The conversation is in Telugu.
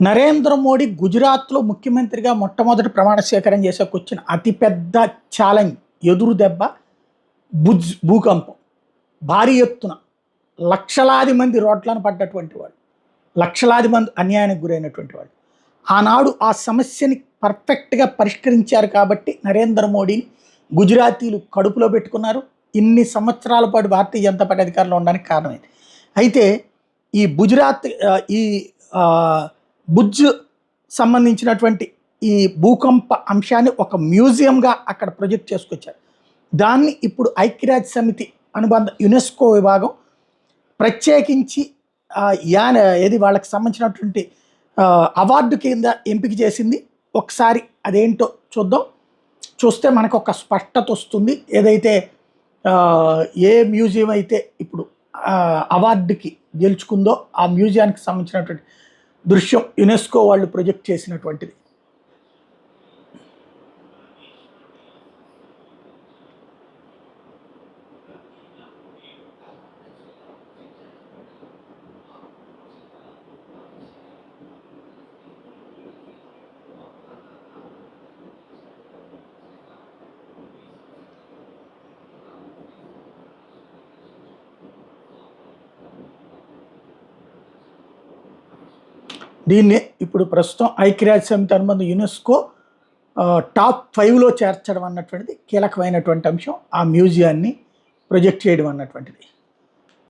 నరేంద్ర మోడీ గుజరాత్లో ముఖ్యమంత్రిగా మొట్టమొదటి ప్రమాణ స్వీకారం చేసేకొచ్చిన అతిపెద్ద ఛాలెంజ్ ఎదురు దెబ్బ భూకంపం. భారీ ఎత్తున లక్షలాది మంది రోడ్లను పడ్డటువంటి వాళ్ళు, లక్షలాది మంది అన్యాయానికి గురైనటువంటి వాళ్ళు. ఆనాడు ఆ సమస్యని పర్ఫెక్ట్గా పరిష్కరించారు కాబట్టి నరేంద్ర మోడీని గుజరాతీలు కడుపులో పెట్టుకున్నారు. ఇన్ని సంవత్సరాల పాటు భారతీయ జనతా పార్టీ అధికారంలో ఉండడానికి కారణమైంది. అయితే ఈ గుజరాత్ ఈ భుజ్ సంబంధించినటువంటి ఈ భూకంప అంశాన్ని ఒక మ్యూజియంగా అక్కడ ప్రొజెక్ట్ చేసుకొచ్చారు. దాన్ని ఇప్పుడు ఐక్యరాజ్య సమితి అనుబంధ యునెస్కో విభాగం ప్రత్యేకించి ఏది వాళ్ళకి సంబంధించినటువంటి అవార్డు కింద ఎంపిక చేసింది. ఒకసారి అదేంటో చూద్దాం. చూస్తే మనకు ఒక స్పష్టత వస్తుంది. ఏదైతే ఏ మ్యూజియం అయితే ఇప్పుడు అవార్డుకి గెలుచుకుందో ఆ మ్యూజియానికి సంబంధించినటువంటి దృశ్యం యునెస్కో వాళ్ళు ప్రొజెక్ట్ చేసినటువంటిది. దీన్ని ఇప్పుడు ప్రస్తుతం ఐక్యరాజ్య సమితి అనుబంధ యునెస్కో టాప్ 5లో చేర్చడం అన్నటువంటిది కీలకమైనటువంటి అంశం. ఆ మ్యూజియాన్ని ప్రొజెక్ట్ చేయడం అన్నటువంటిది.